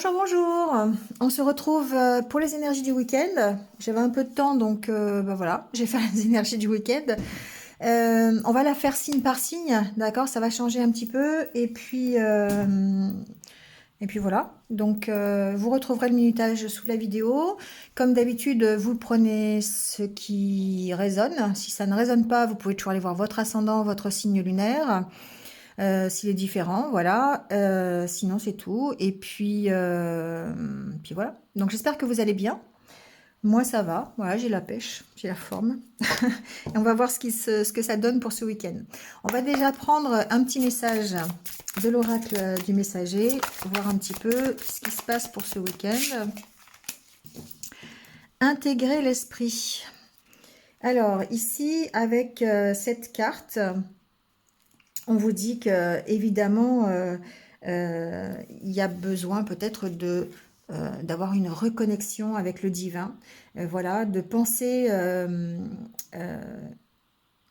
Bonjour, bonjour. On se retrouve pour les énergies du week-end. J'avais un peu de temps, donc voilà, j'ai fait les énergies du week-end. On va la faire signe par signe, d'accord? Ça va changer un petit peu. Et puis voilà. Donc, vous retrouverez le minutage sous la vidéo. Comme d'habitude, vous prenez ce qui résonne. Si ça ne résonne pas, vous pouvez toujours aller voir votre ascendant, votre signe lunaire. S'il est différent, voilà. Sinon, c'est tout. Et puis voilà. Donc, j'espère que vous allez bien. Moi, ça va. Voilà, j'ai la pêche, j'ai la forme. Et on va voir ce que ça donne pour ce week-end. On va déjà prendre un petit message de l'oracle du messager, voir un petit peu ce qui se passe pour ce week-end. Intégrer l'esprit. Alors, ici, avec cette carte, on vous dit que évidemment il y a besoin peut-être d'avoir une reconnexion avec le divin, voilà, de penser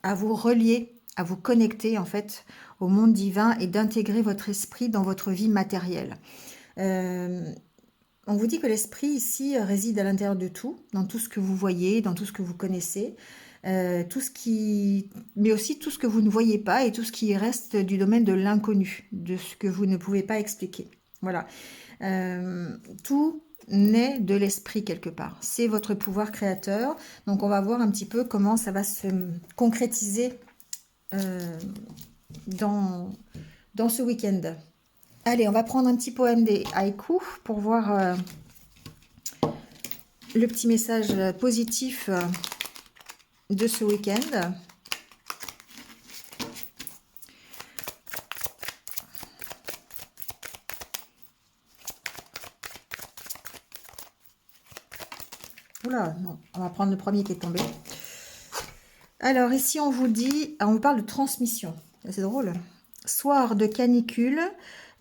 à vous relier, à vous connecter en fait au monde divin et d'intégrer votre esprit dans votre vie matérielle. On vous dit que l'esprit ici réside à l'intérieur de tout, dans tout ce que vous voyez, dans tout ce que vous connaissez, mais aussi tout ce que vous ne voyez pas et tout ce qui reste du domaine de l'inconnu, de ce que vous ne pouvez pas expliquer. Voilà. Tout naît de l'esprit quelque part. C'est votre pouvoir créateur. Donc on va voir un petit peu comment ça va se concrétiser dans ce week-end. Allez, on va prendre un petit poème des haïkus pour voir le petit message positif de ce week-end. Oula, non, on va prendre le premier qui est tombé. Alors ici on vous dit, on vous parle de transmission. C'est drôle. Soir de canicule,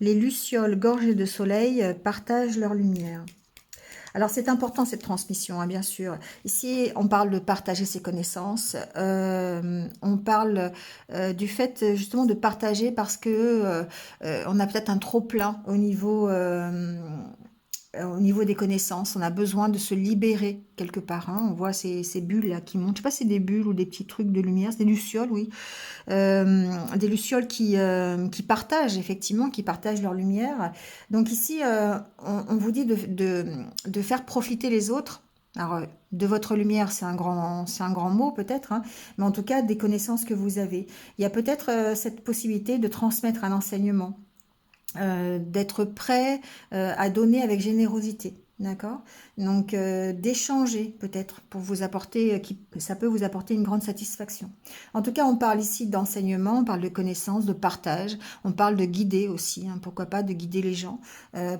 les lucioles gorgées de soleil partagent leur lumière. Alors c'est important cette transmission, hein, bien sûr. Ici on parle de partager ses connaissances, on parle du fait justement de partager parce que on a peut-être un trop plein au niveau des connaissances, on a besoin de se libérer quelque part. Hein. On voit ces bulles là qui montent. Je sais pas si c'est des bulles ou des petits trucs de lumière. C'est des lucioles, oui. Des lucioles qui partagent, effectivement, qui partagent leur lumière. Donc ici, on vous dit de faire profiter les autres. Alors, de votre lumière, c'est un grand mot peut-être, hein, mais en tout cas, des connaissances que vous avez. Il y a peut-être cette possibilité de transmettre un enseignement. D'être prêt à donner avec générosité, d'accord? Donc d'échanger peut-être pour vous apporter, ça peut vous apporter une grande satisfaction. En tout cas, on parle ici d'enseignement, on parle de connaissances, de partage, on parle de guider aussi, hein, pourquoi pas de guider les gens,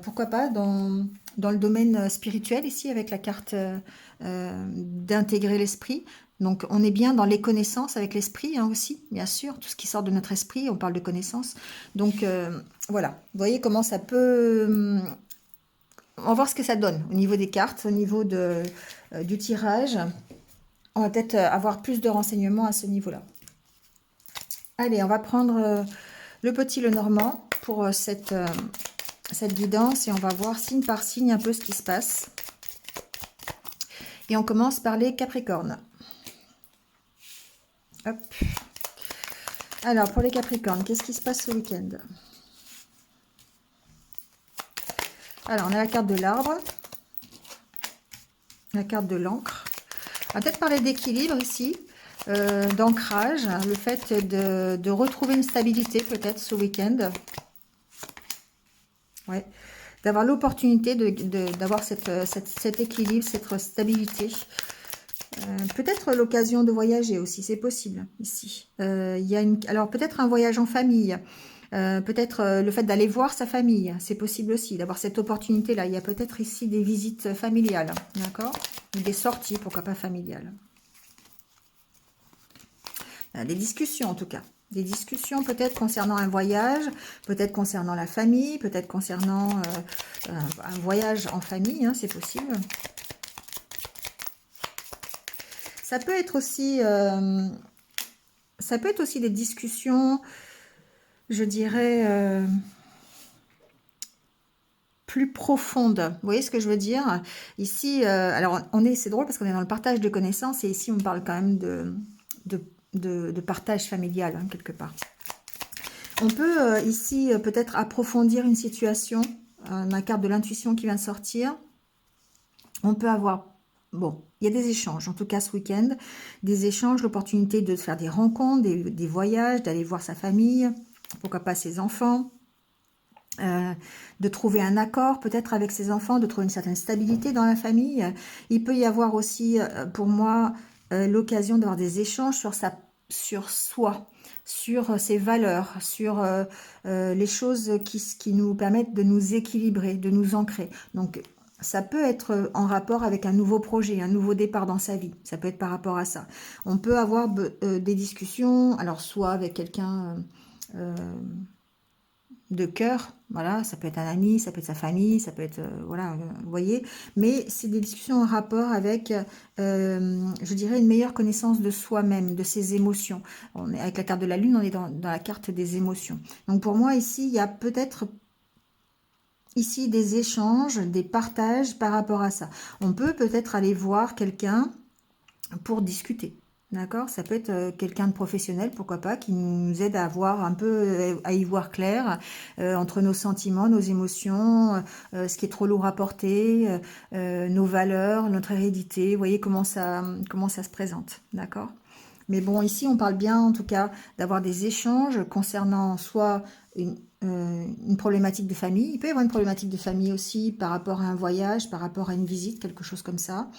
pourquoi pas dans le domaine spirituel ici avec la carte d'intégrer l'esprit. Donc on est bien dans les connaissances avec l'esprit hein, aussi, bien sûr, tout ce qui sort de notre esprit, on parle de connaissances. Donc voilà, vous voyez comment ça peut... On va voir ce que ça donne au niveau des cartes, au niveau du tirage. On va peut-être avoir plus de renseignements à ce niveau-là. Allez, on va prendre le petit Lenormand pour cette guidance et on va voir signe par signe un peu ce qui se passe. Et on commence par les Capricornes. Hop. Alors, pour les Capricornes, qu'est-ce qui se passe ce week-end? Alors, on a la carte de l'arbre, la carte de l'encre. On va peut-être parler d'équilibre ici, d'ancrage, le fait de retrouver une stabilité peut-être ce week-end. Ouais. D'avoir l'opportunité d'avoir cet équilibre, cette stabilité. Peut-être l'occasion de voyager aussi, c'est possible ici. Alors peut-être un voyage en famille, peut-être le fait d'aller voir sa famille, c'est possible aussi, d'avoir cette opportunité-là. Il y a peut-être ici des visites familiales, d'accord? Des sorties, pourquoi pas familiales. Des discussions en tout cas. Des discussions peut-être concernant un voyage, peut-être concernant la famille, peut-être concernant un voyage en famille, hein, c'est possible. Ça peut être aussi des discussions, je dirais, plus profonde. Vous voyez ce que je veux dire? Ici, alors c'est drôle parce qu'on est dans le partage de connaissances et ici on parle quand même de partage familial, hein, quelque part. On peut ici peut-être approfondir une situation, la carte de l'intuition qui vient de sortir. On peut avoir, bon, il y a des échanges, en tout cas ce week-end, des échanges, l'opportunité de faire des rencontres, des voyages, d'aller voir sa famille, pourquoi pas ses enfants, de trouver un accord peut-être avec ses enfants, de trouver une certaine stabilité dans la famille. Il peut y avoir aussi, pour moi, l'occasion d'avoir des échanges sur soi, sur ses valeurs, sur les choses qui nous permettent de nous équilibrer, de nous ancrer. Donc, ça peut être en rapport avec un nouveau projet, un nouveau départ dans sa vie. Ça peut être par rapport à ça. On peut avoir des discussions, alors soit avec quelqu'un de cœur, voilà, ça peut être un ami, ça peut être sa famille, ça peut être, voilà, vous voyez, mais c'est des discussions en rapport avec, je dirais, une meilleure connaissance de soi-même, de ses émotions. On est, avec la carte de la lune, on est dans la carte des émotions. Donc pour moi, ici, il y a peut-être ici des échanges, des partages par rapport à ça. On peut peut-être aller voir quelqu'un pour discuter. D'accord? Ça peut être quelqu'un de professionnel, pourquoi pas, qui nous aide à voir un peu, à y voir clair entre nos sentiments, nos émotions, ce qui est trop lourd à porter, nos valeurs, notre hérédité. Vous voyez comment ça se présente. D'accord? Mais bon, ici, on parle bien, en tout cas, d'avoir des échanges concernant soit une problématique de famille. Il peut y avoir une problématique de famille aussi par rapport à un voyage, par rapport à une visite, quelque chose comme ça.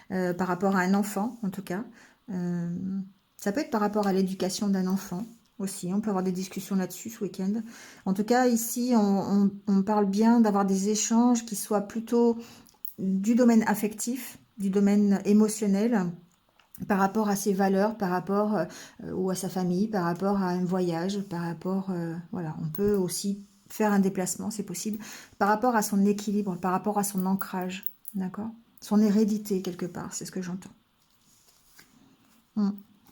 Par rapport à un enfant, en tout cas. Ça peut être par rapport à l'éducation d'un enfant aussi. On peut avoir des discussions là-dessus ce week-end. En tout cas, ici, on parle bien d'avoir des échanges qui soient plutôt du domaine affectif, du domaine émotionnel, par rapport à ses valeurs, par rapport ou à sa famille, par rapport à un voyage, par rapport... voilà, on peut aussi faire un déplacement, c'est possible, par rapport à son équilibre, par rapport à son ancrage, d'accord? Son hérédité, quelque part, c'est ce que j'entends.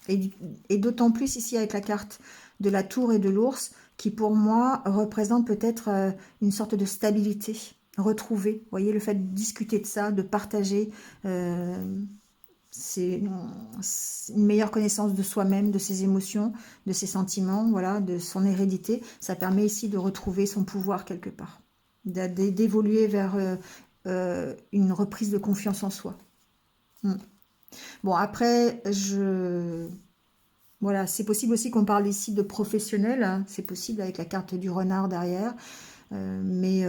Et d'autant plus ici avec la carte de la tour et de l'ours, qui pour moi représente peut-être une sorte de stabilité retrouvée. Vous voyez, le fait de discuter de ça, de partager, c'est une meilleure connaissance de soi-même, de ses émotions, de ses sentiments, voilà, de son hérédité. Ça permet ici de retrouver son pouvoir quelque part, d'évoluer vers une reprise de confiance en soi. Bon, après, voilà, c'est possible aussi qu'on parle ici de professionnel, hein. C'est possible avec la carte du renard derrière, mais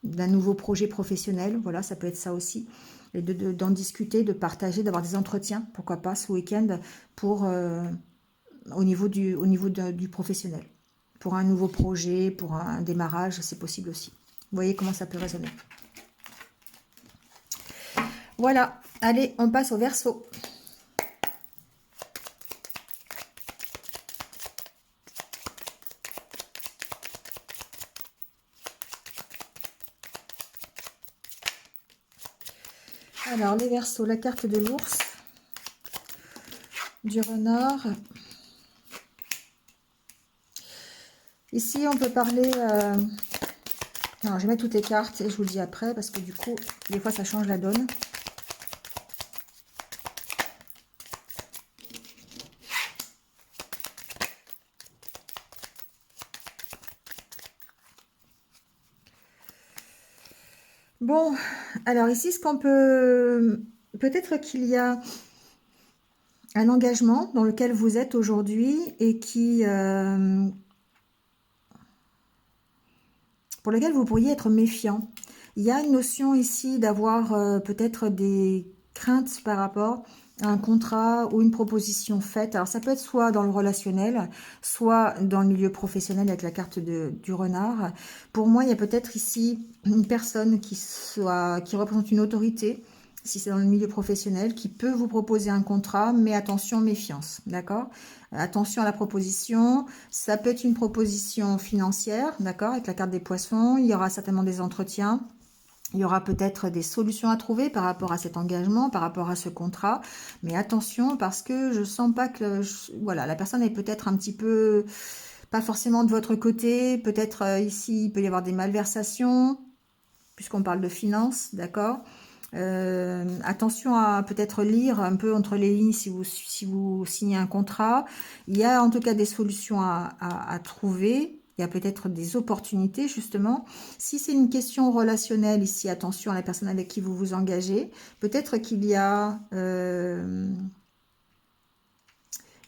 d'un nouveau projet professionnel, voilà, ça peut être ça aussi. Et d'en discuter, de partager, d'avoir des entretiens, pourquoi pas, ce week-end, pour, au niveau du professionnel. Pour un nouveau projet, pour un démarrage, c'est possible aussi. Vous voyez comment ça peut résonner. Voilà, allez, on passe au Verseau. Alors, les Verseaux, la carte de l'ours, du renard. Ici, on peut parler... Non, je vais mettre toutes les cartes et je vous le dis après, parce que du coup, des fois, ça change la donne. Bon, alors ici, ce qu'on peut... Peut-être qu'il y a un engagement dans lequel vous êtes aujourd'hui et qui... pour lequel vous pourriez être méfiant. Il y a une notion ici d'avoir peut-être des craintes par rapport à un contrat ou une proposition faite. Alors ça peut être soit dans le relationnel, soit dans le milieu professionnel avec la carte du renard. Pour moi, il y a peut-être ici une personne qui représente une autorité, si c'est dans le milieu professionnel, qui peut vous proposer un contrat, mais attention, méfiance, d'accord? Attention à la proposition, ça peut être une proposition financière, d'accord, avec la carte des poissons, il y aura certainement des entretiens, il y aura peut-être des solutions à trouver par rapport à cet engagement, par rapport à ce contrat, mais attention parce que je sens pas que, voilà, la personne est peut-être un petit peu, pas forcément de votre côté, peut-être ici il peut y avoir des malversations, puisqu'on parle de finances, d'accord. Attention à peut-être lire un peu entre les lignes si vous signez un contrat. Il y a en tout cas des solutions à trouver. Il y a peut-être des opportunités, justement. Si c'est une question relationnelle ici, attention à la personne avec qui vous vous engagez. Peut-être qu'il y a...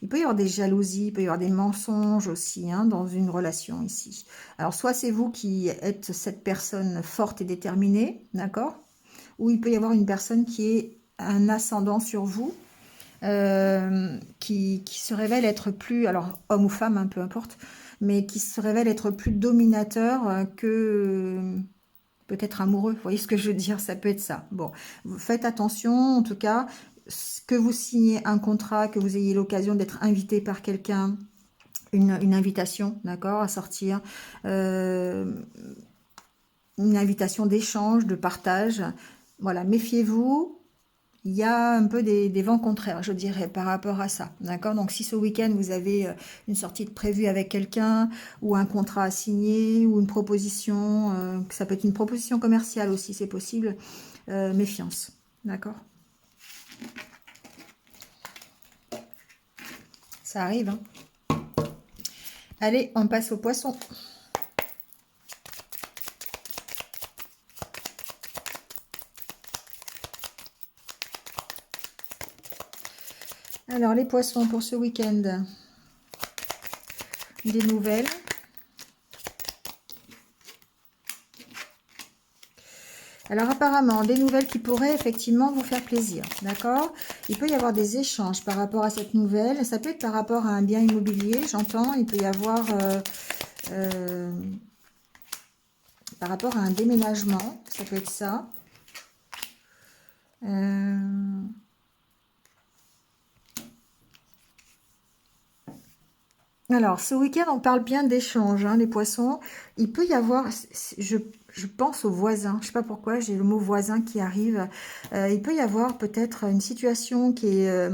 il peut y avoir des jalousies, il peut y avoir des mensonges aussi hein, dans une relation ici. Alors, soit c'est vous qui êtes cette personne forte et déterminée, d'accord? Ou il peut y avoir une personne qui est un ascendant sur vous, qui se révèle être plus, alors homme ou femme, hein, peu importe, mais qui se révèle être plus dominateur que peut-être amoureux. Vous voyez ce que je veux dire? Ça peut être ça. Bon, vous faites attention, en tout cas, que vous signez un contrat, que vous ayez l'occasion d'être invité par quelqu'un, une invitation, d'accord, à sortir, une invitation d'échange, de partage. Voilà, méfiez-vous. Il y a un peu des vents contraires, je dirais, par rapport à ça. D'accord? Donc, si ce week-end, vous avez une sortie de prévue avec quelqu'un, ou un contrat à signer, ou une proposition, ça peut être une proposition commerciale aussi, c'est possible, méfiance. D'accord? Ça arrive, hein? Allez, on passe au poisson. Alors, les poissons pour ce week-end. Des nouvelles. Alors, apparemment, des nouvelles qui pourraient effectivement vous faire plaisir. D'accord? Il peut y avoir des échanges par rapport à cette nouvelle. Ça peut être par rapport à un bien immobilier, j'entends. Il peut y avoir... par rapport à un déménagement, ça peut être ça. Alors, ce week-end, on parle bien d'échanges, hein, les poissons. Il peut y avoir, je pense aux voisins, je ne sais pas pourquoi, j'ai le mot voisin qui arrive. Il peut y avoir peut-être une situation qui est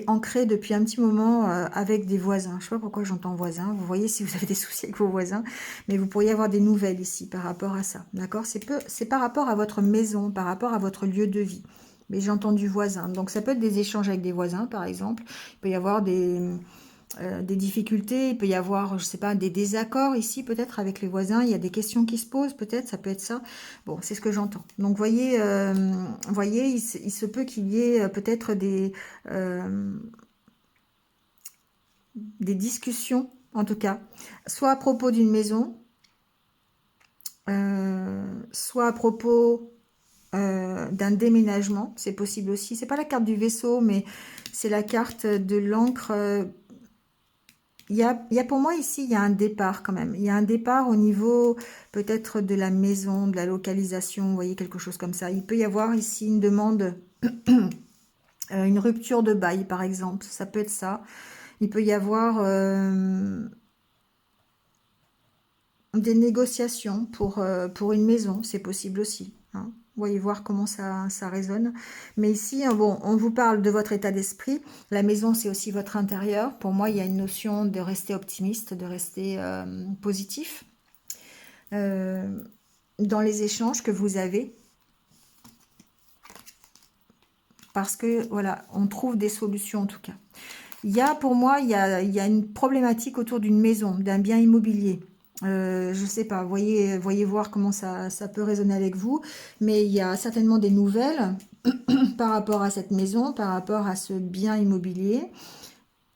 ancrée depuis un petit moment avec des voisins. Je ne sais pas pourquoi j'entends voisins. Vous voyez si vous avez des soucis avec vos voisins, mais vous pourriez avoir des nouvelles ici par rapport à ça. D'accord? C'est par rapport à votre maison, par rapport à votre lieu de vie. Mais j'ai entendu voisin. Donc ça peut être des échanges avec des voisins, par exemple. Il peut y avoir des difficultés, il peut y avoir, je sais pas, des désaccords ici peut-être avec les voisins, il y a des questions qui se posent peut-être, ça peut être ça. Bon, c'est ce que j'entends. Donc voyez, il se peut qu'il y ait peut-être des discussions, en tout cas, soit à propos d'une maison, soit à propos d'un déménagement, c'est possible aussi. C'est pas la carte du vaisseau, mais c'est la carte de l'encre. Il y a pour moi ici, il y a un départ quand même. Il y a un départ au niveau peut-être de la maison, de la localisation, vous voyez, quelque chose comme ça. Il peut y avoir ici une demande, une rupture de bail par exemple, ça peut être ça. Il peut y avoir des négociations pour une maison, c'est possible aussi. Hein. Vous voyez voir comment ça résonne. Mais ici, bon, on vous parle de votre état d'esprit. La maison, c'est aussi votre intérieur. Pour moi, il y a une notion de rester optimiste, de rester positif dans les échanges que vous avez. Parce que, voilà, on trouve des solutions en tout cas. Il y a, pour moi, il y a une problématique autour d'une maison, d'un bien immobilier. Je sais pas, voyez voir comment ça peut résonner avec vous. Mais il y a certainement des nouvelles par rapport à cette maison, par rapport à ce bien immobilier.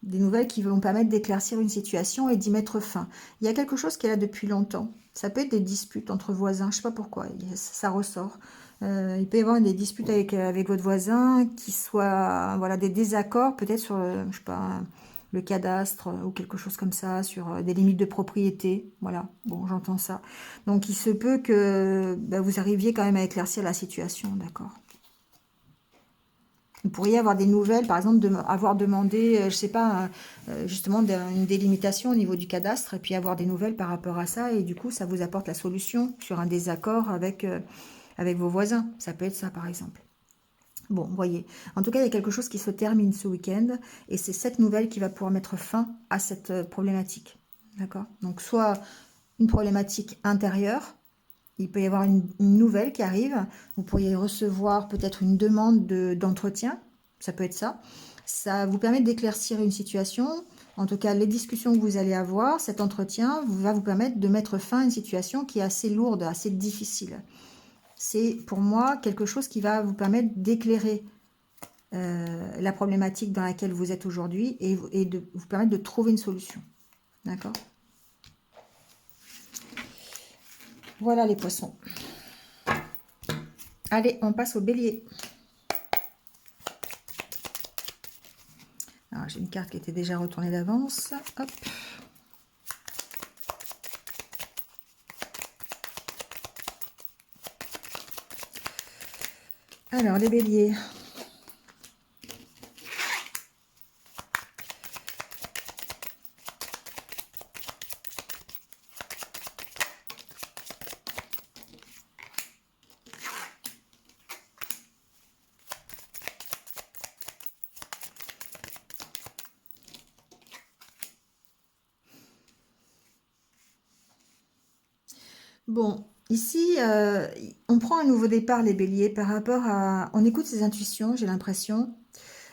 Des nouvelles qui vont permettre d'éclaircir une situation et d'y mettre fin. Il y a quelque chose qui est là depuis longtemps. Ça peut être des disputes entre voisins, je sais pas pourquoi, ça ressort. Il peut y avoir des disputes avec votre voisin, qui soient voilà, des désaccords, peut-être sur, je sais pas, le cadastre ou quelque chose comme ça, sur des limites de propriété. Voilà, bon, j'entends ça. Donc, il se peut que vous arriviez quand même à éclaircir la situation, d'accord? Vous pourriez avoir des nouvelles, par exemple, avoir demandé, je sais pas, justement, une délimitation au niveau du cadastre, et puis avoir des nouvelles par rapport à ça, et du coup, ça vous apporte la solution sur un désaccord avec vos voisins. Ça peut être ça, par exemple. Bon, voyez. En tout cas, il y a quelque chose qui se termine ce week-end, et c'est cette nouvelle qui va pouvoir mettre fin à cette problématique. D'accord? Donc, soit une problématique intérieure, Il peut y avoir une nouvelle qui arrive. Vous pourriez recevoir peut-être une demande d'entretien. Ça peut être ça. Ça vous permet d'éclaircir une situation. En tout cas, les discussions que vous allez avoir, cet entretien va vous permettre de mettre fin à une situation qui est assez lourde, assez difficile. C'est pour moi quelque chose qui va vous permettre d'éclairer la problématique dans laquelle vous êtes aujourd'hui et de vous permettre de trouver une solution. D'accord? Voilà les poissons. Allez, on passe au bélier. Alors, j'ai une carte qui était déjà retournée d'avance. Hop. Alors, les béliers. Bon, ici, on prend un nouveau départ, les béliers, par rapport à... On écoute ses intuitions, j'ai l'impression.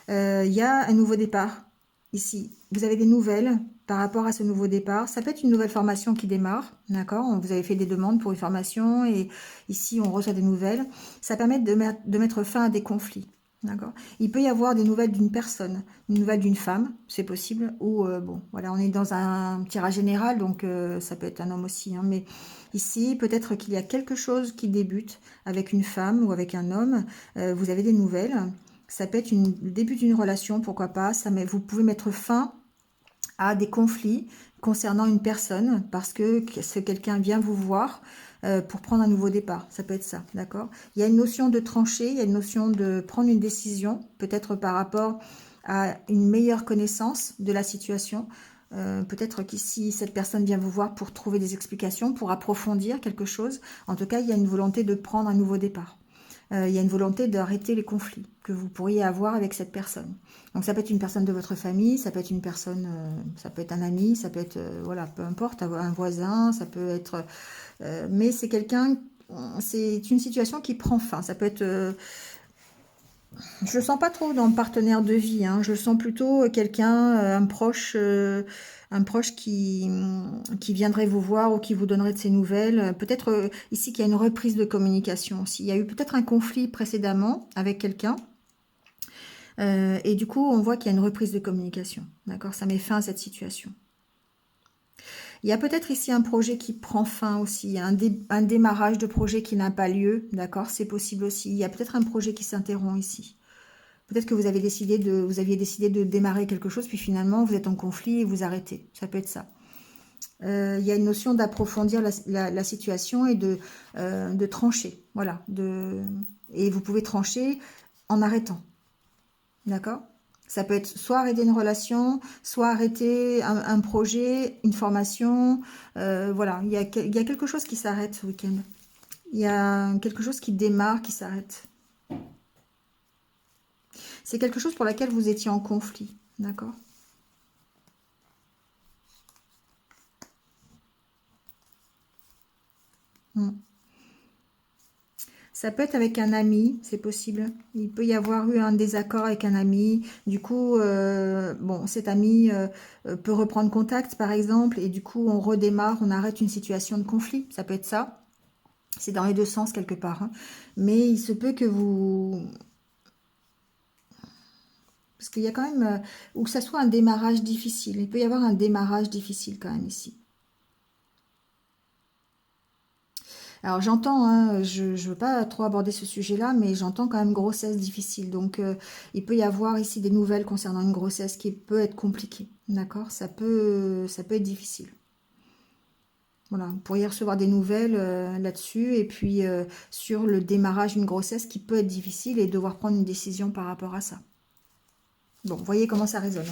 Il y a un nouveau départ, ici. Vous avez des nouvelles par rapport à ce nouveau départ. Ça peut être une nouvelle formation qui démarre, d'accord? Vous avez fait des demandes pour une formation et ici, on reçoit des nouvelles. Ça permet de mettre fin à des conflits. D'accord. Il peut y avoir des nouvelles d'une personne, une nouvelle d'une femme, c'est possible, ou bon, voilà, on est dans un tirage général, donc ça peut être un homme aussi, hein, mais ici, peut-être qu'il y a quelque chose qui débute avec une femme ou avec un homme, vous avez des nouvelles, ça peut être le début d'une relation, pourquoi pas, vous pouvez mettre fin à des conflits concernant une personne, parce que quelqu'un vient vous voir, pour prendre un nouveau départ. Ça peut être ça, d'accord? Il y a une notion de trancher, il y a une notion de prendre une décision, peut-être par rapport à une meilleure connaissance de la situation. Peut-être qu'ici, cette personne vient vous voir pour trouver des explications, pour approfondir quelque chose. En tout cas, il y a une volonté de prendre un nouveau départ. Il y a une volonté d'arrêter les conflits que vous pourriez avoir avec cette personne. Donc ça peut être une personne de votre famille, ça peut être une personne, ça peut être un ami, ça peut être, voilà, peu importe, un voisin, ça peut être... mais c'est quelqu'un, c'est une situation qui prend fin. Ça peut être... je le sens pas trop dans le partenaire de vie, hein. Je le sens plutôt quelqu'un, un proche qui viendrait vous voir ou qui vous donnerait de ses nouvelles. Peut-être ici qu'il y a une reprise de communication aussi. Il y a eu peut-être un conflit précédemment avec quelqu'un. Et du coup, on voit qu'il y a une reprise de communication. D'accord? Ça met fin à cette situation. Il y a peut-être ici un projet qui prend fin aussi, un démarrage de projet qui n'a pas lieu, d'accord? C'est possible aussi. Il y a peut-être un projet qui s'interrompt ici. Peut-être que vous aviez décidé de démarrer quelque chose, puis finalement vous êtes en conflit et vous arrêtez. Ça peut être ça. Il y a une notion d'approfondir la situation et de trancher. Voilà. Et vous pouvez trancher en arrêtant. D'accord? Ça peut être soit arrêter une relation, soit arrêter un projet, une formation. Voilà, il y a quelque chose qui s'arrête ce week-end. Il y a quelque chose qui démarre, qui s'arrête. C'est quelque chose pour laquelle vous étiez en conflit. D'accord? Ça peut être avec un ami, c'est possible. Il peut y avoir eu un désaccord avec un ami. Du coup, bon, cet ami peut reprendre contact, par exemple, et du coup, on redémarre, on arrête une situation de conflit. Ça peut être ça. C'est dans les deux sens, quelque part, hein. Mais il se peut que vous... Parce qu'il y a quand même... ou que ça soit un démarrage difficile. Il peut y avoir un démarrage difficile quand même ici. Alors j'entends, hein, je ne veux pas trop aborder ce sujet-là, mais j'entends quand même grossesse difficile. Donc il peut y avoir ici des nouvelles concernant une grossesse qui peut être compliquée. D'accord? Ça peut être difficile. Voilà, vous pourriez recevoir des nouvelles là-dessus et puis sur le démarrage d'une grossesse qui peut être difficile et devoir prendre une décision par rapport à ça. Bon, vous voyez comment ça résonne,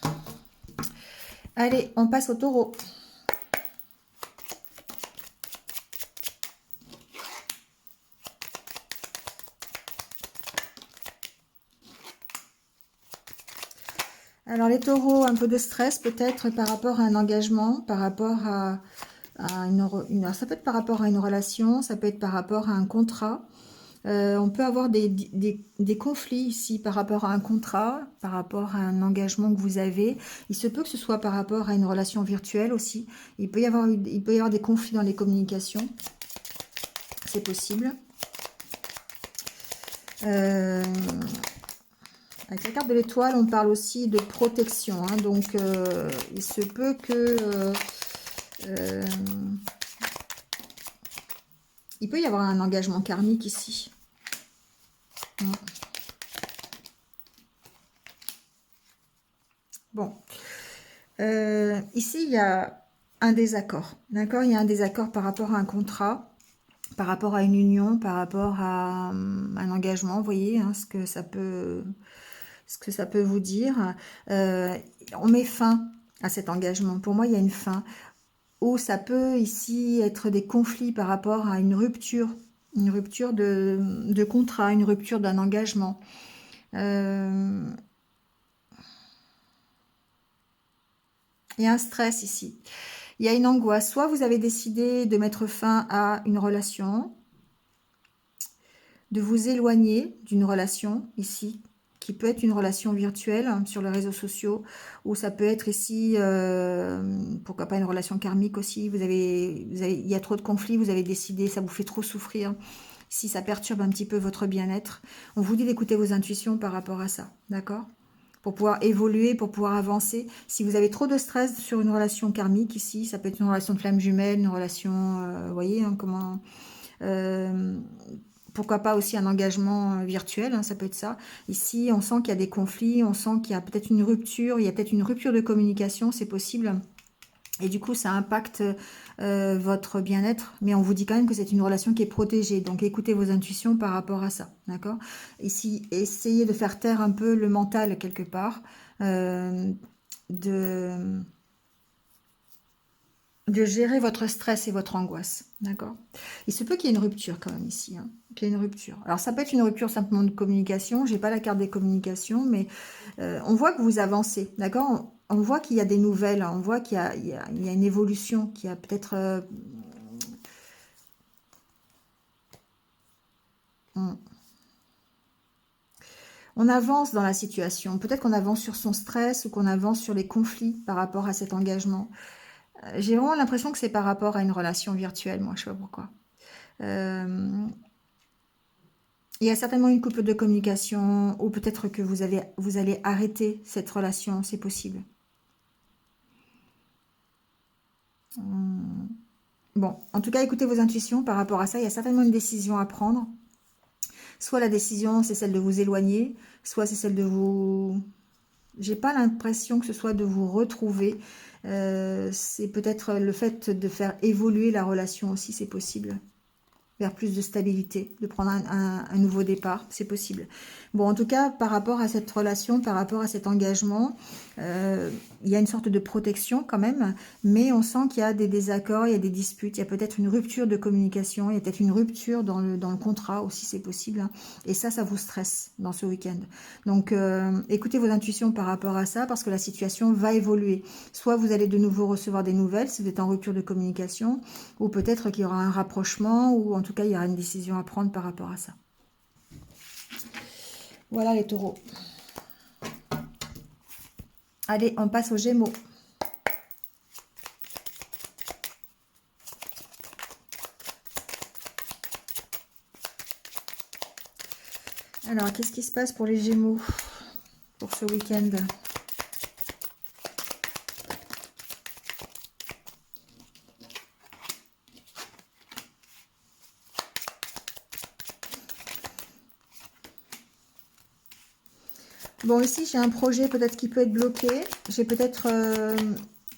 hein. Allez, on passe au taureau. Alors les taureaux, un peu de stress peut-être par rapport à un engagement, par rapport à alors ça peut être par rapport à une relation, ça peut être par rapport à un contrat. On peut avoir des conflits ici par rapport à un contrat, par rapport à un engagement que vous avez. Il se peut que ce soit par rapport à une relation virtuelle aussi. Il peut y avoir des conflits dans les communications. C'est possible. Avec la carte de l'étoile, on parle aussi de protection. Hein, donc, il se peut que... il peut y avoir un engagement karmique ici. Bon. Ici, il y a un désaccord. D'accord? Il y a un désaccord par rapport à un contrat, par rapport à une union, par rapport à un engagement. Vous voyez hein, ce que ça peut vous dire. On met fin à cet engagement. Pour moi, il y a une fin. Ou ça peut ici être des conflits par rapport à une rupture de contrat, une rupture d'un engagement. Il y a un stress ici. Il y a une angoisse. Soit vous avez décidé de mettre fin à une relation, de vous éloigner d'une relation ici, qui peut être une relation virtuelle hein, sur les réseaux sociaux, ou ça peut être ici, pourquoi pas une relation karmique aussi. Il y a trop de conflits, vous avez décidé, ça vous fait trop souffrir. Si ça perturbe un petit peu votre bien-être, on vous dit d'écouter vos intuitions par rapport à ça, d'accord? Pour pouvoir évoluer, pour pouvoir avancer. Si vous avez trop de stress sur une relation karmique ici, ça peut être une relation de flamme jumelle, une relation, vous voyez, hein, comment... pourquoi pas aussi un engagement virtuel, hein, ça peut être ça. Ici, on sent qu'il y a des conflits, on sent qu'il y a peut-être une rupture, il y a peut-être une rupture de communication, c'est possible. Et du coup, ça impacte votre bien-être, mais on vous dit quand même que c'est une relation qui est protégée. Donc, écoutez vos intuitions par rapport à ça, d'accord? Ici, essayez de faire taire un peu le mental quelque part, de gérer votre stress et votre angoisse, d'accord? Il se peut qu'il y ait une rupture quand même ici, hein, qu'il y ait une rupture. Alors ça peut être une rupture simplement de communication, j'ai pas la carte des communications, mais on voit que vous avancez, d'accord? On voit qu'il y a des nouvelles, on voit qu'il y a une évolution, qu'il y a peut-être... on avance dans la situation, peut-être qu'on avance sur son stress ou qu'on avance sur les conflits par rapport à cet engagement. J'ai vraiment l'impression que c'est par rapport à une relation virtuelle, moi, je sais pas pourquoi. Il y a certainement une couple de communication, ou peut-être que vous allez arrêter cette relation, c'est possible. Bon, en tout cas, écoutez vos intuitions par rapport à ça. Il y a certainement une décision à prendre. Soit la décision, c'est celle de vous éloigner, soit c'est celle de vous... J'ai pas l'impression que ce soit de vous retrouver. C'est peut-être le fait de faire évoluer la relation aussi, c'est possible. Vers plus de stabilité, de prendre un nouveau départ, c'est possible. Bon, en tout cas, par rapport à cette relation, par rapport à cet engagement, il y a une sorte de protection quand même, mais on sent qu'il y a des désaccords, il y a des disputes, il y a peut-être une rupture de communication, il y a peut-être une rupture dans le contrat aussi, c'est possible. Hein. Et ça vous stresse dans ce week-end. Donc, écoutez vos intuitions par rapport à ça, parce que la situation va évoluer. Soit vous allez de nouveau recevoir des nouvelles, si vous êtes en rupture de communication, ou peut-être qu'il y aura un rapprochement, ou en tout cas, il y aura une décision à prendre par rapport à ça. Voilà les taureaux. Allez, on passe aux Gémeaux. Alors, qu'est-ce qui se passe pour les Gémeaux pour ce week-end? Bon, ici, j'ai un projet peut-être qui peut être bloqué. J'ai peut-être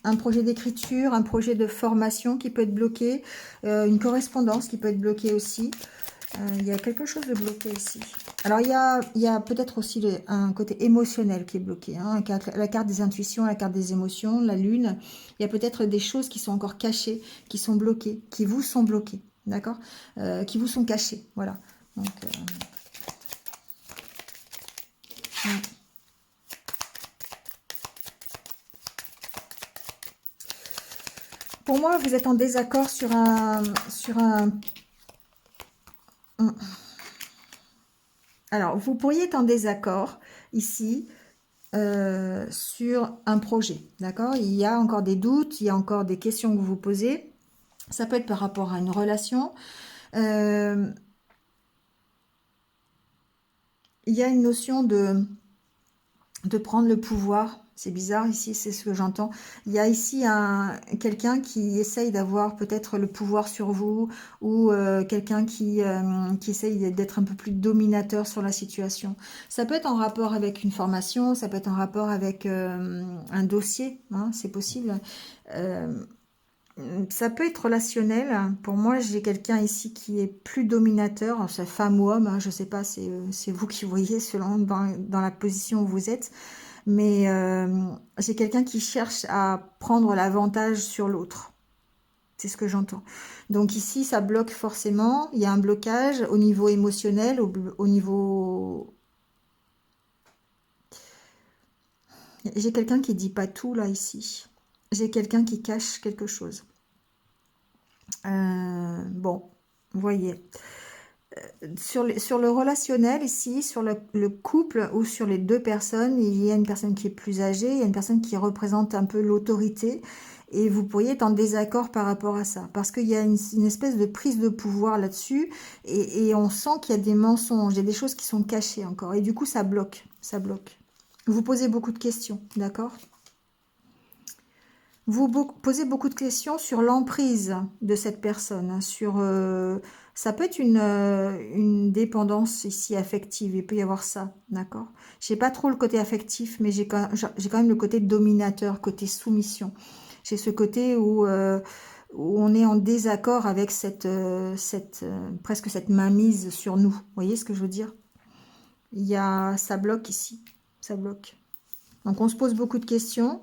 un projet d'écriture, un projet de formation qui peut être bloqué. Une correspondance qui peut être bloquée aussi. Il y a quelque chose de bloqué ici. Alors, il y a peut-être aussi un côté émotionnel qui est bloqué. Hein. La carte des intuitions, la carte des émotions, la lune. Il y a peut-être des choses qui sont encore cachées, qui sont bloquées, qui vous sont bloquées. D'accord, qui vous sont cachées. Voilà. Donc, Pour moi, vous êtes en désaccord sur un... Alors, vous pourriez être en désaccord ici sur un projet, d'accord? Il y a encore des doutes, il y a encore des questions que vous vous posez. Ça peut être par rapport à une relation. Il y a une notion de prendre le pouvoir. C'est bizarre ici, c'est ce que j'entends. Il y a ici quelqu'un qui essaye d'avoir peut-être le pouvoir sur vous ou quelqu'un qui essaye d'être un peu plus dominateur sur la situation. Ça peut être en rapport avec une formation, ça peut être en rapport avec un dossier, hein, c'est possible. Euh, Ça peut être relationnel. Pour moi, j'ai quelqu'un ici qui est plus dominateur, alors, c'est femme ou homme, hein, je sais pas, c'est vous qui voyez selon dans la position où vous êtes. Mais j'ai quelqu'un qui cherche à prendre l'avantage sur l'autre. C'est ce que j'entends. Donc ici, ça bloque forcément. Il y a un blocage au niveau émotionnel, au niveau... J'ai quelqu'un qui dit pas tout là, ici. J'ai quelqu'un qui cache quelque chose. Bon, vous voyez. Sur le relationnel ici, sur le couple ou sur les deux personnes, il y a une personne qui est plus âgée, il y a une personne qui représente un peu l'autorité et vous pourriez être en désaccord par rapport à ça parce qu'il y a une espèce de prise de pouvoir là-dessus et on sent qu'il y a des mensonges, il y a des choses qui sont cachées encore et du coup ça bloque, ça bloque. Vous posez beaucoup de questions, d'accord? Vous posez beaucoup de questions sur l'emprise de cette personne, hein, ça peut être une dépendance ici affective, il peut y avoir ça, d'accord? J'ai pas trop le côté affectif, mais j'ai quand même le côté dominateur, côté soumission. J'ai ce côté où on est en désaccord avec presque cette mainmise sur nous. Vous voyez ce que je veux dire? Ça bloque ici, ça bloque. Donc on se pose beaucoup de questions.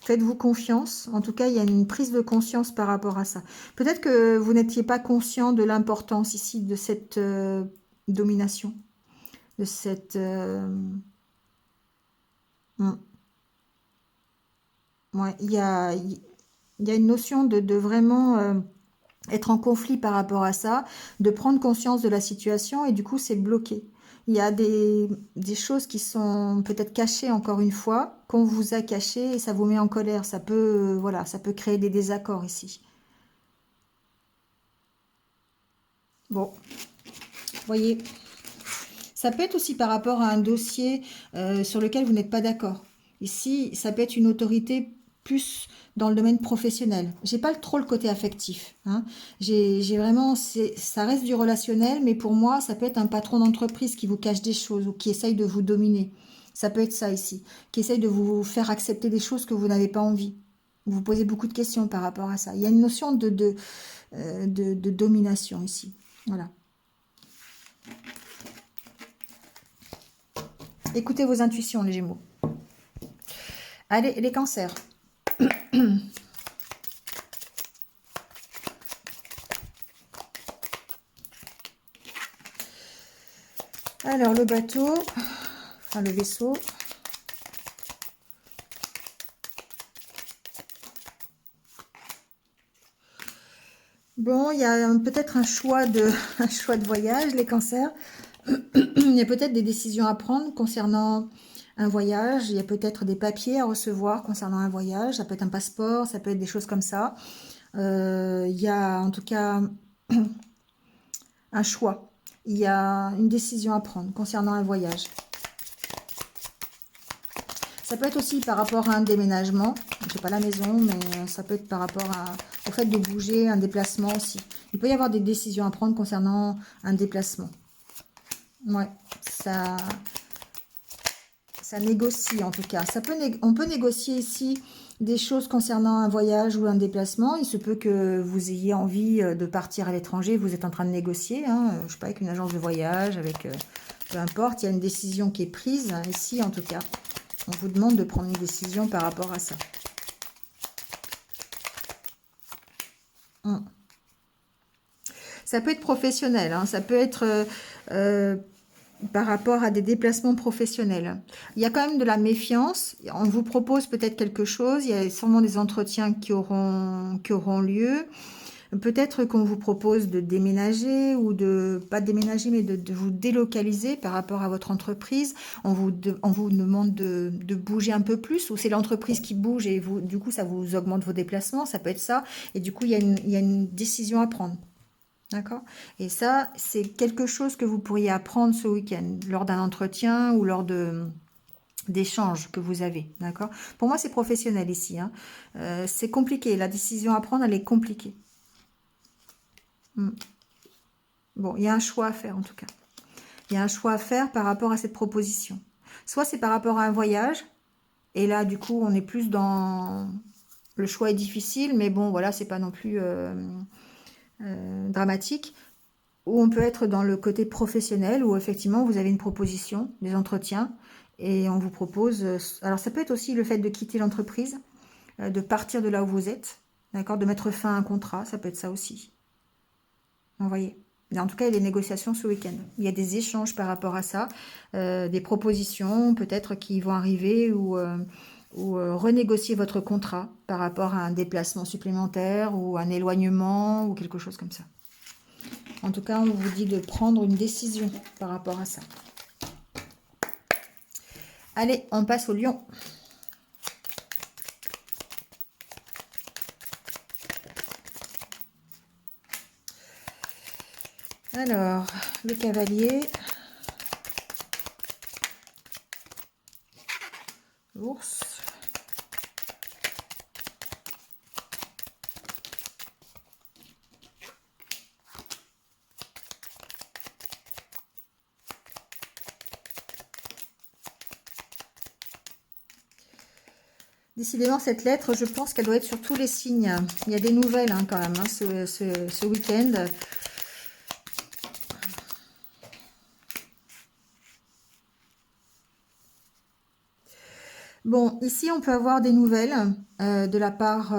Faites-vous confiance. En tout cas, il y a une prise de conscience par rapport à ça. Peut-être que vous n'étiez pas conscient de l'importance ici de cette domination, de cette... ouais, il y a une notion de vraiment être en conflit par rapport à ça, de prendre conscience de la situation et du coup, c'est bloqué. Il y a des choses qui sont peut-être cachées encore une fois, qu'on vous a cachées et ça vous met en colère. Ça peut, voilà, ça peut créer des désaccords ici. Bon, voyez, ça peut être aussi par rapport à un dossier sur lequel vous n'êtes pas d'accord. Ici, ça peut être une autorité plus dans le domaine professionnel. J'ai pas trop le côté affectif, hein. J'ai vraiment, ça reste du relationnel, mais pour moi, ça peut être un patron d'entreprise qui vous cache des choses ou qui essaye de vous dominer. Ça peut être ça ici, qui essaye de vous faire accepter des choses que vous n'avez pas envie. Vous vous posez beaucoup de questions par rapport à ça. Il y a une notion de domination ici. Voilà. Écoutez vos intuitions, les Gémeaux. Allez, les cancers. Alors, le bateau, enfin le vaisseau. Bon, il y a peut-être un choix un choix de voyage, les cancers. Il y a peut-être des décisions à prendre concernant un voyage. Il y a peut-être des papiers à recevoir concernant un voyage. Ça peut être un passeport, ça peut être des choses comme ça. Il y a en tout cas un choix. Il y a une décision à prendre concernant un voyage. Ça peut être aussi par rapport à un déménagement. Je n'ai pas la maison, mais ça peut être par rapport au fait de bouger, un déplacement aussi. Il peut y avoir des décisions à prendre concernant un déplacement. Ouais, ça négocie en tout cas. On peut négocier ici des choses concernant un voyage ou un déplacement. Il se peut que vous ayez envie de partir à l'étranger. Vous êtes en train de négocier, hein, je sais pas, avec une agence de voyage, avec peu importe. Il y a une décision qui est prise hein, ici en tout cas. On vous demande de prendre une décision par rapport à ça. Ça peut être professionnel, hein, ça peut être par rapport à des déplacements professionnels. Il y a quand même de la méfiance. On vous propose peut-être quelque chose. Il y a sûrement des entretiens qui auront lieu. Peut-être qu'on vous propose de déménager ou de, pas déménager, mais de vous délocaliser par rapport à votre entreprise. On vous demande de bouger un peu plus, ou c'est l'entreprise qui bouge et vous, du coup, ça vous augmente vos déplacements, ça peut être ça. Et du coup, il y a une décision à prendre. D'accord? Et ça, c'est quelque chose que vous pourriez apprendre ce week-end, lors d'un entretien ou lors d'échanges que vous avez. D'accord? Pour moi, c'est professionnel ici, hein. C'est compliqué. La décision à prendre, elle est compliquée. Hmm. Bon, il y a un choix à faire en tout cas. Il y a un choix à faire par rapport à cette proposition. Soit c'est par rapport à un voyage, et là, du coup, on est plus dans... Le choix est difficile, mais bon, voilà, c'est pas non plus dramatique. Ou on peut être dans le côté professionnel, où effectivement, vous avez une proposition, des entretiens, et on vous propose... alors, ça peut être aussi le fait de quitter l'entreprise, de partir de là où vous êtes, d'accord, de mettre fin à un contrat, ça peut être ça aussi. Vous voyez. En tout cas, il y a des négociations ce week-end. Il y a des échanges par rapport à ça, des propositions peut-être qui vont arriver ou renégocier votre contrat par rapport à un déplacement supplémentaire ou un éloignement ou quelque chose comme ça. En tout cas, on vous dit de prendre une décision par rapport à ça. Allez, on passe au lion. Alors, le cavalier, l'ours, décidément, cette lettre, je pense qu'elle doit être sur tous les signes. Il y a des nouvelles hein, quand même hein, ce week-end. Bon, ici, on peut avoir des nouvelles de la part...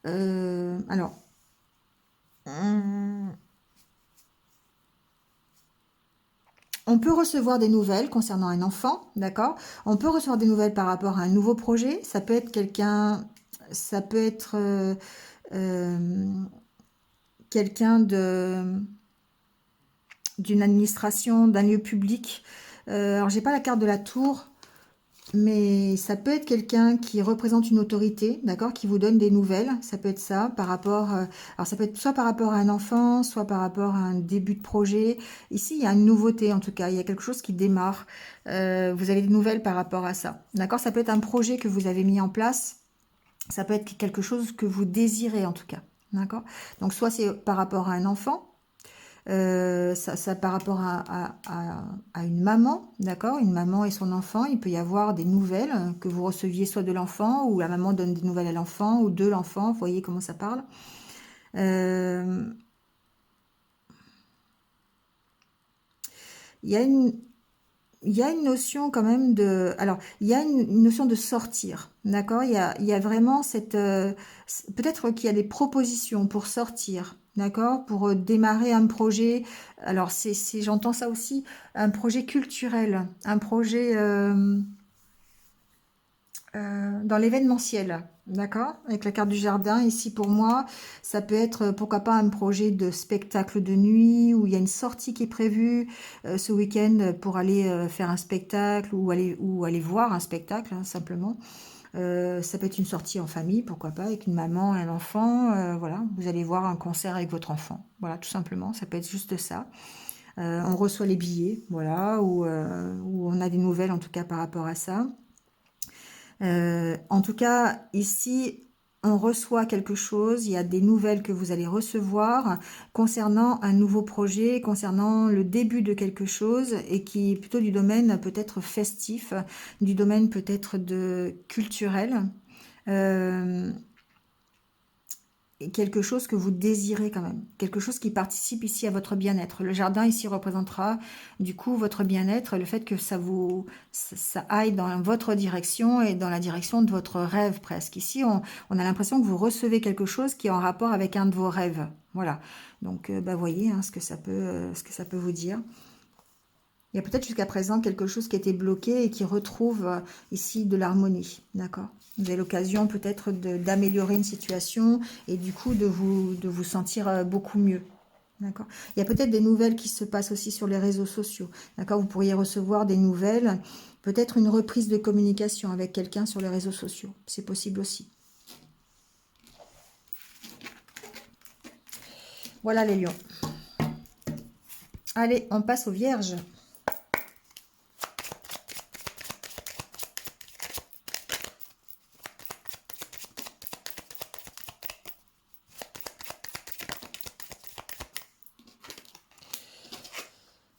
alors, on peut recevoir des nouvelles concernant un enfant, d'accord? On peut recevoir des nouvelles par rapport à un nouveau projet. Ça peut être quelqu'un... Ça peut être quelqu'un d'une administration, d'un lieu public. Alors, j'ai pas la carte de la tour, mais ça peut être quelqu'un qui représente une autorité, d'accord, qui vous donne des nouvelles. Ça peut être ça par rapport... alors, ça peut être soit par rapport à un enfant, soit par rapport à un début de projet. Ici, il y a une nouveauté, en tout cas. Il y a quelque chose qui démarre. Vous avez des nouvelles par rapport à ça, d'accord? Ça peut être un projet que vous avez mis en place. Ça peut être quelque chose que vous désirez, en tout cas, d'accord? Donc, soit c'est par rapport à un enfant, ça par rapport à une maman, d'accord? Une maman et son enfant, il peut y avoir des nouvelles que vous receviez soit de l'enfant, ou la maman donne des nouvelles à l'enfant, ou de l'enfant, vous voyez comment ça parle. Il y a il y a une notion quand même de... Alors, il y a une notion de sortir, d'accord? Il y a vraiment cette... peut-être qu'il y a des propositions pour sortir, d'accord? Pour démarrer un projet. Alors, j'entends ça aussi, un projet culturel, un projet dans l'événementiel, d'accord? Avec la carte du jardin, ici pour moi, ça peut être, pourquoi pas, un projet de spectacle de nuit, où il y a une sortie qui est prévue ce week-end pour aller faire un spectacle ou aller voir un spectacle, hein, simplement. Ça peut être une sortie en famille, pourquoi pas, avec une maman et un enfant. Voilà, vous allez voir un concert avec votre enfant. Voilà, tout simplement, ça peut être juste ça. On reçoit les billets, voilà, ou on a des nouvelles en tout cas par rapport à ça. En tout cas, ici, on reçoit quelque chose, il y a des nouvelles que vous allez recevoir concernant un nouveau projet, concernant le début de quelque chose, et qui est plutôt du domaine peut-être festif, du domaine peut-être de culturel. Euh, et quelque chose que vous désirez quand même, quelque chose qui participe ici à votre bien-être. Le jardin ici représentera du coup votre bien-être, le fait que ça aille dans votre direction et dans la direction de votre rêve presque. Ici, on a l'impression que vous recevez quelque chose qui est en rapport avec un de vos rêves. Voilà. Donc, bah, voyez hein, ce que ça peut vous dire. Il y a peut-être jusqu'à présent quelque chose qui a été bloqué et qui retrouve ici de l'harmonie, d'accord? Vous avez l'occasion peut-être d'améliorer une situation et du coup de vous sentir beaucoup mieux. D'accord. Il y a peut-être des nouvelles qui se passent aussi sur les réseaux sociaux. D'accord. Vous pourriez recevoir des nouvelles, peut-être une reprise de communication avec quelqu'un sur les réseaux sociaux. C'est possible aussi. Voilà les lions. Allez, on passe aux vierges.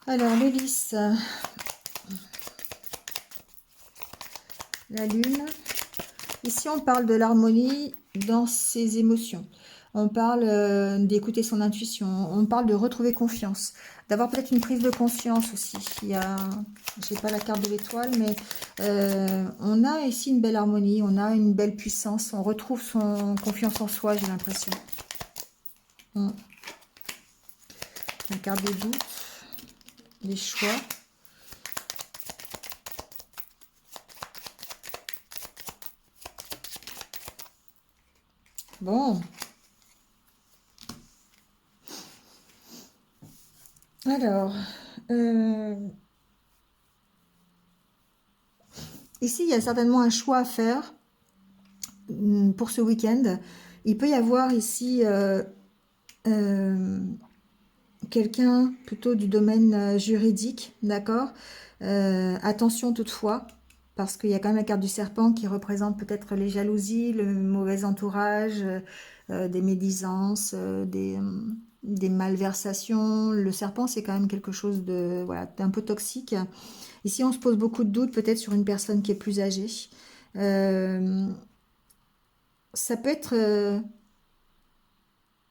Alors, les lys, la lune. Ici, on parle de l'harmonie dans ses émotions. On parle d'écouter son intuition. On parle de retrouver confiance. D'avoir peut-être une prise de conscience aussi. Il y a, je n'ai pas la carte de l'étoile, mais on a ici une belle harmonie. On a une belle puissance. On retrouve son confiance en soi, j'ai l'impression. La carte des doutes, des choix. Bon. Alors, ici, il y a certainement un choix à faire pour ce week-end. Il peut y avoir ici quelqu'un plutôt du domaine juridique, d'accord? Attention toutefois, parce qu'il y a quand même la carte du serpent qui représente peut-être les jalousies, le mauvais entourage, des médisances, des malversations. Le serpent, c'est quand même quelque chose de, voilà, d'un peu toxique. Ici, on se pose beaucoup de doutes peut-être sur une personne qui est plus âgée. Ça peut être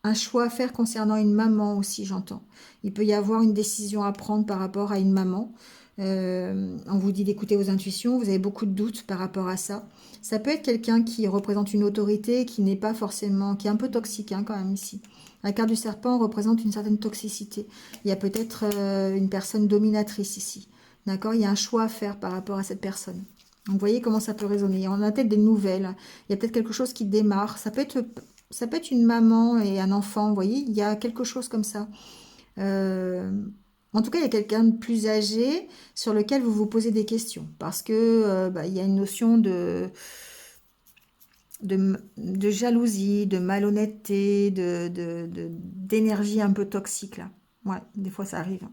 un choix à faire concernant une maman aussi, j'entends. Il peut y avoir une décision à prendre par rapport à une maman. On vous dit d'écouter vos intuitions, vous avez beaucoup de doutes par rapport à ça. Ça peut être quelqu'un qui représente une autorité, qui n'est pas forcément, qui est un peu toxique hein, quand même ici. La carte du serpent représente une certaine toxicité. Il y a peut-être une personne dominatrice ici. D'accord? Il y a un choix à faire par rapport à cette personne. Donc, vous voyez comment ça peut résonner. On a peut-être des nouvelles. Il y a peut-être quelque chose qui démarre. Ça peut être une maman et un enfant. Vous voyez, il y a quelque chose comme ça. En tout cas, il y a quelqu'un de plus âgé sur lequel vous vous posez des questions. Parce que il y a une notion de jalousie, de malhonnêteté, d'énergie un peu toxique là. Ouais, des fois ça arrive.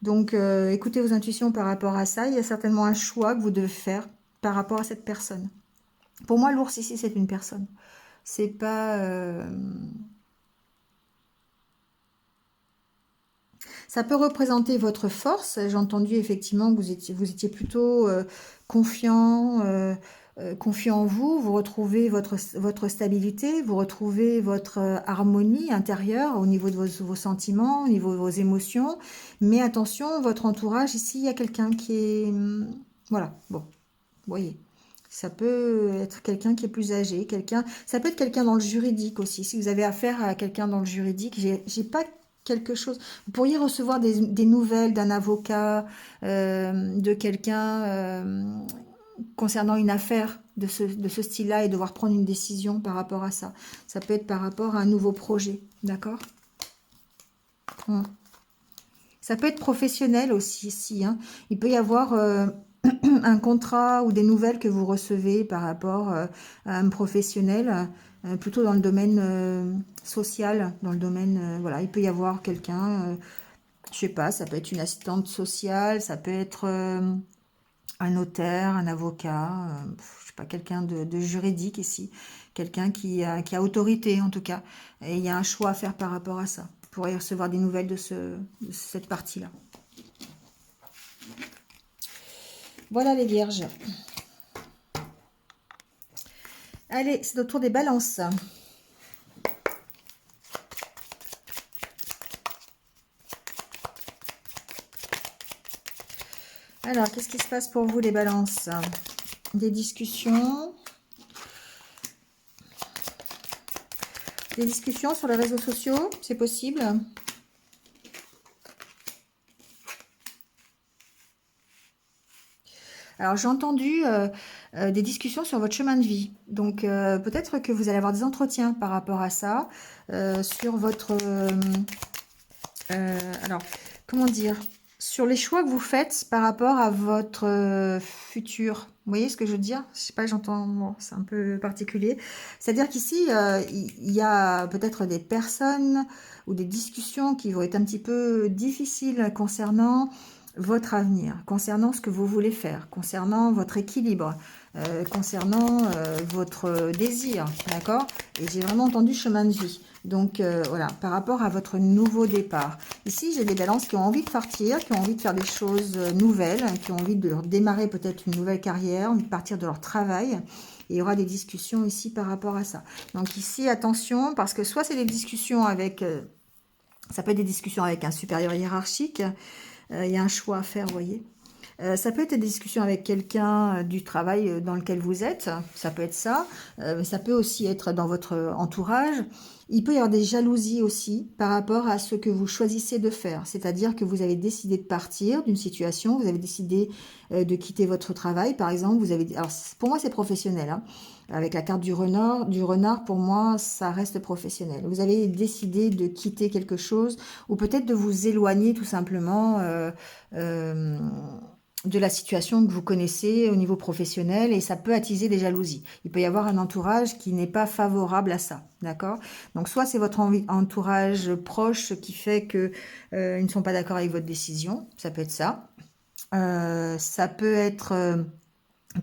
Donc, écoutez vos intuitions par rapport à ça. Il y a certainement un choix que vous devez faire par rapport à cette personne. Pour moi, l'ours ici, c'est une personne. C'est pas... Ça peut représenter votre force. J'ai entendu effectivement que vous étiez plutôt confiant, confiant en vous. Vous retrouvez votre stabilité, vous retrouvez votre harmonie intérieure au niveau de vos sentiments, au niveau de vos émotions. Mais attention, votre entourage, ici, il y a quelqu'un qui est... voilà, bon, vous voyez. Ça peut être quelqu'un qui est plus âgé, ça peut être quelqu'un dans le juridique aussi. Si vous avez affaire à quelqu'un dans le juridique, j'ai pas quelque chose. Vous pourriez recevoir des nouvelles d'un avocat, de quelqu'un concernant une affaire de ce style-là et devoir prendre une décision par rapport à ça. Ça peut être par rapport à un nouveau projet, d'accord? Ça peut être professionnel aussi ici. Hein. Il peut y avoir un contrat ou des nouvelles que vous recevez par rapport à un professionnel, plutôt dans le domaine social, dans le domaine, voilà, il peut y avoir quelqu'un, je sais pas, ça peut être une assistante sociale, ça peut être un notaire, un avocat, je sais pas, quelqu'un de juridique ici, quelqu'un qui a autorité en tout cas, et il y a un choix à faire par rapport à ça. Vous pourrez recevoir des nouvelles de cette partie-là. Voilà les vierges. Allez, c'est au tour des balances. Alors, qu'est-ce qui se passe pour vous les balances? Des discussions. Des discussions sur les réseaux sociaux, c'est possible? Alors, j'ai entendu des discussions sur votre chemin de vie. Donc, peut-être que vous allez avoir des entretiens par rapport à ça, sur votre... alors, comment dire? Sur les choix que vous faites par rapport à votre futur. Vous voyez ce que je veux dire? Je sais pas, j'entends, bon, c'est un peu particulier. C'est-à-dire qu'ici, il y a peut-être des personnes ou des discussions qui vont être un petit peu difficiles concernant votre avenir, concernant ce que vous voulez faire, concernant votre équilibre, concernant votre désir, d'accord? Et j'ai vraiment entendu chemin de vie. Donc voilà, par rapport à votre nouveau départ. Ici, j'ai des balances qui ont envie de partir, qui ont envie de faire des choses nouvelles, qui ont envie de démarrer peut-être une nouvelle carrière, de partir de leur travail. Et il y aura des discussions ici par rapport à ça. Donc ici, attention, parce que soit c'est des discussions avec... ça peut être des discussions avec un supérieur hiérarchique. Il y a un choix à faire, vous voyez. Ça peut être des discussions avec quelqu'un du travail dans lequel vous êtes, ça peut être ça, ça peut aussi être dans votre entourage. Il peut y avoir des jalousies aussi par rapport à ce que vous choisissez de faire, c'est-à-dire que vous avez décidé de partir d'une situation, vous avez décidé de quitter votre travail, par exemple, vous avez... Alors, pour moi, c'est professionnel, hein. Avec la carte du renard, pour moi, ça reste professionnel. Vous avez décidé de quitter quelque chose, ou peut-être de vous éloigner tout simplement de la situation que vous connaissez au niveau professionnel, et ça peut attiser des jalousies. Il peut y avoir un entourage qui n'est pas favorable à ça, d'accord? Donc soit c'est votre entourage proche qui fait que ils ne sont pas d'accord avec votre décision, ça peut être ça. Ça peut être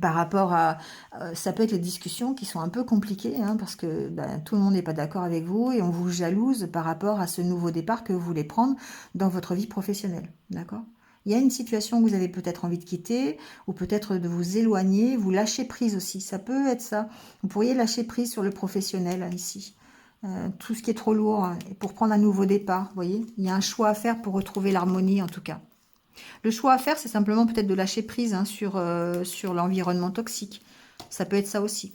par rapport à... ça peut être les discussions qui sont un peu compliquées, hein, parce que ben, tout le monde n'est pas d'accord avec vous et on vous jalouse par rapport à ce nouveau départ que vous voulez prendre dans votre vie professionnelle, d'accord? Il y a une situation que vous avez peut-être envie de quitter, ou peut-être de vous éloigner, vous lâcher prise aussi, ça peut être ça. Vous pourriez lâcher prise sur le professionnel, hein, ici. Tout ce qui est trop lourd, hein, pour prendre un nouveau départ, vous voyez. Il y a un choix à faire pour retrouver l'harmonie, en tout cas. Le choix à faire, c'est simplement peut-être de lâcher prise, hein, sur l'environnement toxique. Ça peut être ça aussi.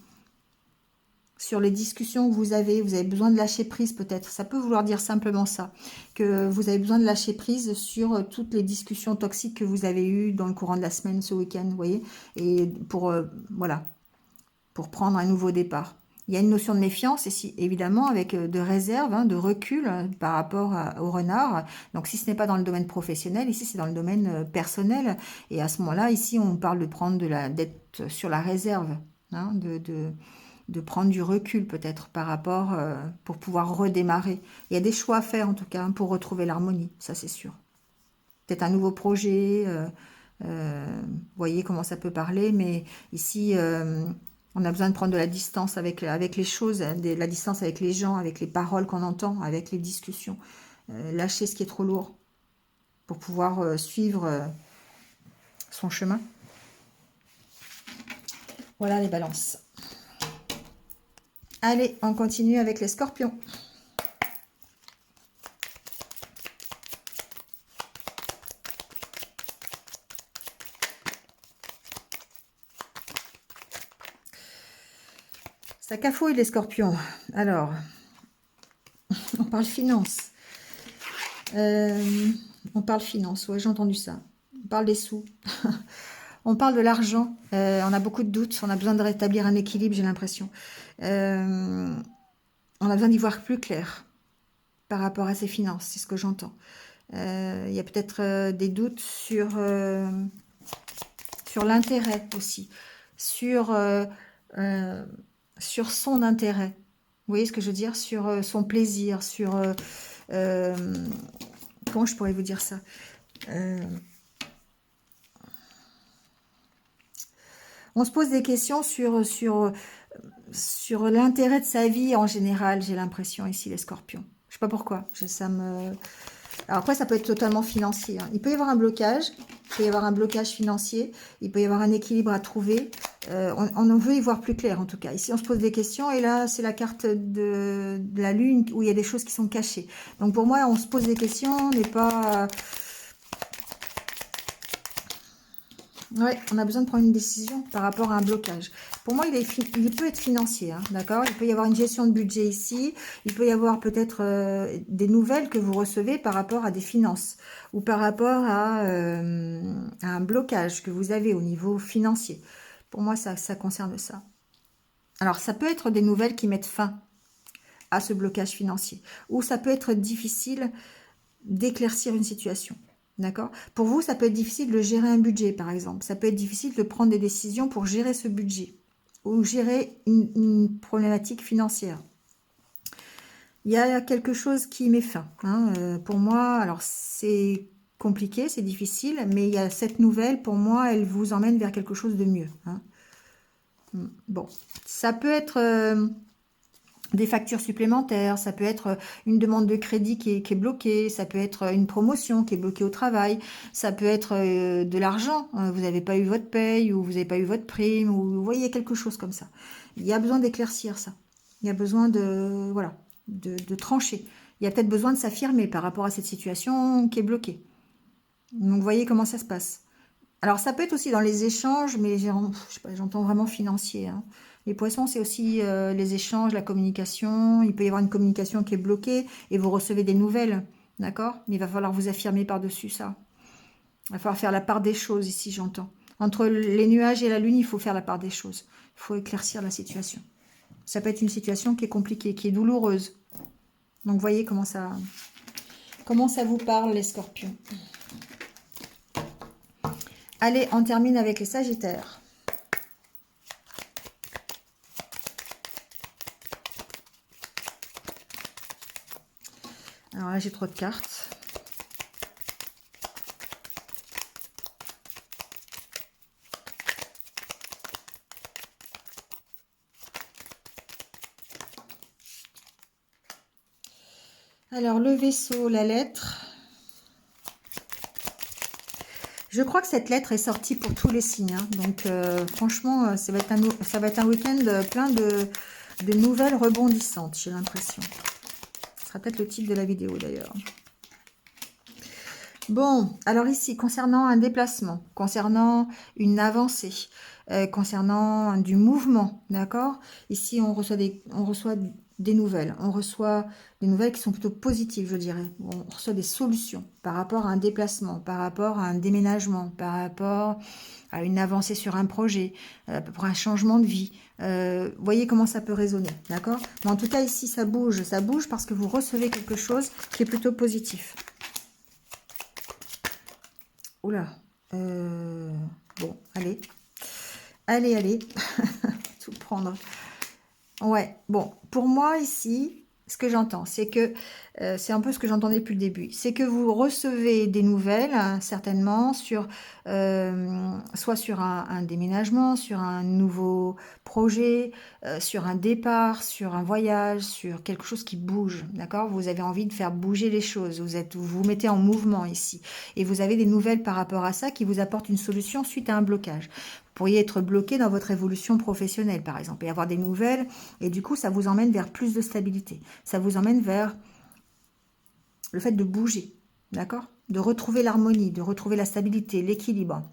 Sur les discussions que vous avez besoin de lâcher prise peut-être. Ça peut vouloir dire simplement ça, que vous avez besoin de lâcher prise sur toutes les discussions toxiques que vous avez eues dans le courant de la semaine, ce week-end, vous voyez. Et pour, voilà, pour prendre un nouveau départ. Il y a une notion de méfiance ici, évidemment, avec de réserve, hein, de recul par rapport au renard. Donc, si ce n'est pas dans le domaine professionnel, ici, c'est dans le domaine personnel. Et à ce moment-là, ici, on parle de prendre d'être sur la réserve, hein, de prendre du recul peut-être par rapport, pour pouvoir redémarrer. Il y a des choix à faire, en tout cas, hein, pour retrouver l'harmonie, ça c'est sûr. Peut-être un nouveau projet, vous voyez comment ça peut parler, mais ici... on a besoin de prendre de la distance avec les choses, hein, de la distance avec les gens, avec les paroles qu'on entend, avec les discussions. Lâcher ce qui est trop lourd pour pouvoir suivre son chemin. Voilà les balances. Allez, on continue avec les scorpions. Ça cafouille les scorpions. Alors, on parle finance. On parle finance, ouais, j'ai entendu ça. On parle des sous. On parle de l'argent. On a beaucoup de doutes. On a besoin de rétablir un équilibre, j'ai l'impression. On a besoin d'y voir plus clair par rapport à ses finances, c'est ce que j'entends. Il y a peut-être des doutes sur l'intérêt aussi. Sur son intérêt. Vous voyez ce que je veux dire? Sur son plaisir, comment je pourrais vous dire ça? On se pose des questions sur l'intérêt de sa vie en général, j'ai l'impression ici, les scorpions. Je sais pas pourquoi. Alors après, ça peut être totalement financier, hein. Il peut y avoir un blocage, il peut y avoir un blocage financier, il peut y avoir un équilibre à trouver. On en veut y voir plus clair en tout cas. Ici, on se pose des questions et là, c'est la carte de la lune où il y a des choses qui sont cachées. Donc pour moi, on se pose des questions, on n'est pas... Ouais, on a besoin de prendre une décision par rapport à un blocage. Pour moi, il peut être financier, hein, d'accord? Il peut y avoir une gestion de budget ici. Il peut y avoir peut-être des nouvelles que vous recevez par rapport à des finances ou par rapport à un blocage que vous avez au niveau financier. Pour moi, ça concerne ça. Alors, ça peut être des nouvelles qui mettent fin à ce blocage financier. Ou ça peut être difficile d'éclaircir une situation. D'accord? Pour vous, ça peut être difficile de gérer un budget, par exemple. Ça peut être difficile de prendre des décisions pour gérer ce budget ou gérer une problématique financière. Il y a quelque chose qui met fin. Hein. Pour moi, alors c'est compliqué, c'est difficile, mais il y a cette nouvelle, pour moi, elle vous emmène vers quelque chose de mieux. Hein. Bon, ça peut être des factures supplémentaires, ça peut être une demande de crédit qui est bloquée, ça peut être une promotion qui est bloquée au travail, ça peut être de l'argent, vous n'avez pas eu votre paye ou vous n'avez pas eu votre prime, ou vous voyez quelque chose comme ça. Il y a besoin d'éclaircir ça, il y a besoin de, voilà, de trancher. Il y a peut-être besoin de s'affirmer par rapport à cette situation qui est bloquée. Donc vous voyez comment ça se passe. Alors ça peut être aussi dans les échanges, mais j'entends vraiment financier. Hein. Les poissons, c'est aussi les échanges, la communication. Il peut y avoir une communication qui est bloquée et vous recevez des nouvelles, d'accord? Mais il va falloir vous affirmer par-dessus ça. Il va falloir faire la part des choses ici, j'entends. Entre les nuages et la lune, il faut faire la part des choses. Il faut éclaircir la situation. Ça peut être une situation qui est compliquée, qui est douloureuse. Donc voyez comment ça vous parle, les scorpions. Allez, on termine avec les sagittaires. Alors là, j'ai trop de cartes. Alors, le vaisseau, la lettre. Je crois que cette lettre est sortie pour tous les signes. Hein. Donc, franchement, ça va être un week-end plein de nouvelles rebondissantes, j'ai l'impression. Ce sera peut-être le titre de la vidéo, d'ailleurs. Bon, alors ici, concernant un déplacement, concernant une avancée, concernant du mouvement, d'accord? Ici, on reçoit des nouvelles. On reçoit des nouvelles qui sont plutôt positives, je dirais. On reçoit des solutions par rapport à un déplacement, par rapport à un déménagement, par rapport à une avancée sur un projet, pour un changement de vie. Voyez comment ça peut résonner, d'accord? Mais en tout cas, ici, ça bouge parce que vous recevez quelque chose qui est plutôt positif. Oula. Bon, allez. Allez. Tout prendre. Ouais, bon. Pour moi, ici, ce que j'entends, c'est que, c'est un peu ce que j'entendais depuis le début, c'est que vous recevez des nouvelles, hein, certainement, soit sur un déménagement, sur un nouveau projet, sur un départ, sur un voyage, sur quelque chose qui bouge, d'accord? Vous avez envie de faire bouger les choses, vous vous mettez en mouvement ici, et vous avez des nouvelles par rapport à ça qui vous apportent une solution suite à un blocage. Vous pourriez être bloqué dans votre évolution professionnelle, par exemple, et avoir des nouvelles, et du coup, ça vous emmène vers plus de stabilité. Ça vous emmène vers le fait de bouger, d'accord? De retrouver l'harmonie, de retrouver la stabilité, l'équilibre.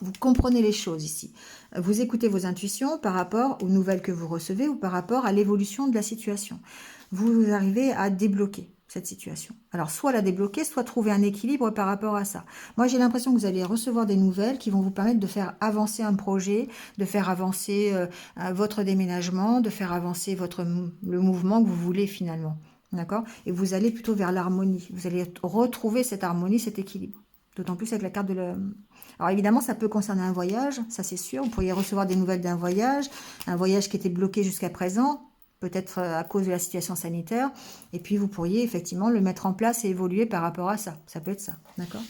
Vous comprenez les choses ici. Vous écoutez vos intuitions par rapport aux nouvelles que vous recevez ou par rapport à l'évolution de la situation. Vous arrivez à débloquer cette situation. Alors, soit la débloquer, soit trouver un équilibre par rapport à ça. Moi, j'ai l'impression que vous allez recevoir des nouvelles qui vont vous permettre de faire avancer un projet, de faire avancer votre déménagement, de faire avancer le mouvement que vous voulez finalement. D'accord? Et vous allez plutôt vers l'harmonie. Vous allez retrouver cette harmonie, cet équilibre. D'autant plus avec la carte de la... Alors évidemment, ça peut concerner un voyage, ça c'est sûr. Vous pourriez recevoir des nouvelles d'un voyage, un voyage qui était bloqué jusqu'à présent, peut-être à cause de la situation sanitaire. Et puis vous pourriez effectivement le mettre en place et évoluer par rapport à ça. Ça peut être ça, d'accord?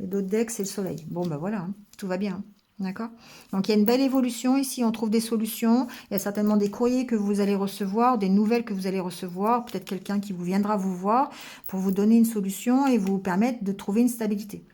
Et d'autres decks, c'est le soleil. Bon, ben voilà, hein, tout va bien. Hein. D'accord? Donc, il y a une belle évolution ici. On trouve des solutions. Il y a certainement des courriers que vous allez recevoir, des nouvelles que vous allez recevoir. Peut-être quelqu'un qui viendra vous voir pour vous donner une solution et vous permettre de trouver une stabilité.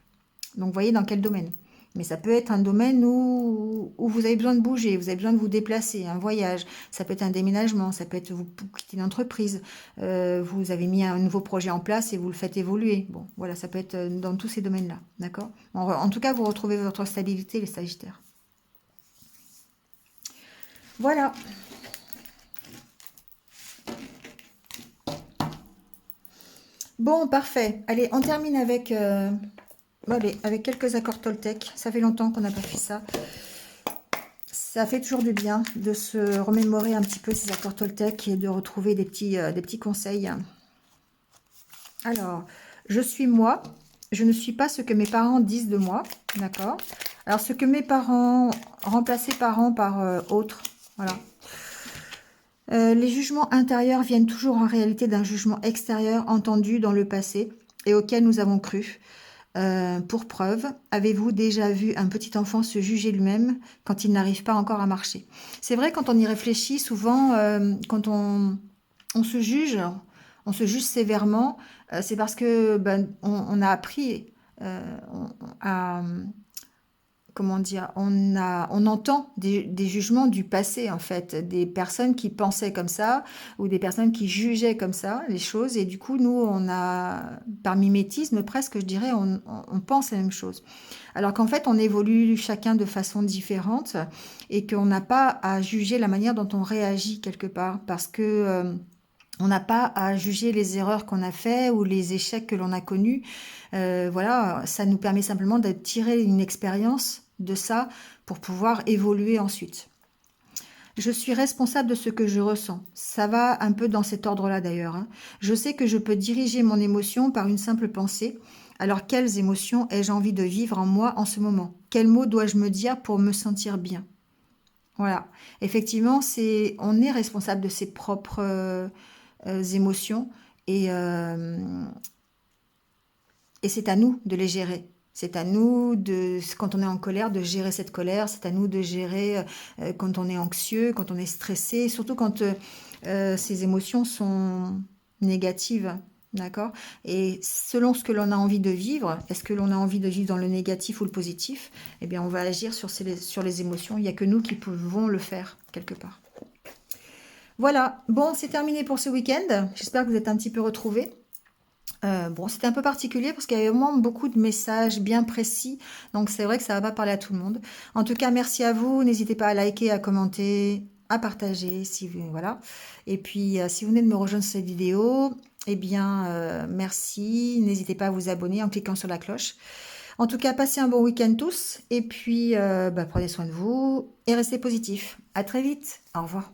Donc, vous voyez dans quel domaine. Mais ça peut être un domaine où vous avez besoin de bouger, vous avez besoin de vous déplacer, un voyage. Ça peut être un déménagement, ça peut être vous quitter une entreprise. Vous avez mis un nouveau projet en place et vous le faites évoluer. Bon, voilà, ça peut être dans tous ces domaines-là. D'accord? En tout cas, vous retrouvez votre stabilité, les Sagittaires. Voilà. Bon, parfait. Allez, on termine avec, bon, allez, avec quelques accords Toltec. Ça fait longtemps qu'on n'a pas fait ça. Ça fait toujours du bien de se remémorer un petit peu ces accords Toltec et de retrouver des petits conseils. Alors, je suis moi. Je ne suis pas ce que mes parents disent de moi. D'accord? Alors, ce que mes parents, remplacer parents par autres. Voilà. Les jugements intérieurs viennent toujours en réalité d'un jugement extérieur entendu dans le passé et auquel nous avons cru. Pour preuve, avez-vous déjà vu un petit enfant se juger lui-même quand il n'arrive pas encore à marcher? C'est vrai, quand on y réfléchit, souvent, quand on on se juge sévèrement, c'est parce que on a appris à, comment dire, on entend des jugements du passé, en fait, des personnes qui pensaient comme ça, ou des personnes qui jugeaient comme ça les choses, et du coup, nous, on a, par mimétisme presque, je dirais, on pense la même chose. Alors qu'en fait, on évolue chacun de façon différente, et qu'on n'a pas à juger la manière dont on réagit quelque part, parce que on n'a pas à juger les erreurs qu'on a fait ou les échecs que l'on a connus. Voilà, ça nous permet simplement de tirer une expérience de ça pour pouvoir évoluer ensuite. Je suis responsable de ce que je ressens. Ça va un peu dans cet ordre-là d'ailleurs, hein. Je sais que je peux diriger mon émotion par une simple pensée. Alors quelles émotions ai-je envie de vivre en moi en ce moment? Quels mots dois-je me dire pour me sentir bien? Voilà. Effectivement, on est responsable de ses propres émotions et, euh, et c'est à nous de les gérer. C'est à nous, quand on est en colère, de gérer cette colère. C'est à nous de gérer quand on est anxieux, quand on est stressé, surtout quand ces émotions sont négatives. D'accord? Et selon ce que l'on a envie de vivre, est-ce que l'on a envie de vivre dans le négatif ou le positif? Eh bien, on va agir sur les émotions. Il n'y a que nous qui pouvons le faire, quelque part. Voilà, bon, c'est terminé pour ce week-end. J'espère que vous êtes un petit peu retrouvés. Bon, c'était un peu particulier parce qu'il y avait vraiment beaucoup de messages bien précis. Donc, c'est vrai que ça va pas parler à tout le monde. En tout cas, merci à vous. N'hésitez pas à liker, à commenter, à partager. Si vous, voilà. Et puis, si vous venez de me rejoindre sur cette vidéo, eh bien, merci. N'hésitez pas à vous abonner en cliquant sur la cloche. En tout cas, passez un bon week-end tous. Et puis, prenez soin de vous et restez positifs. À très vite. Au revoir.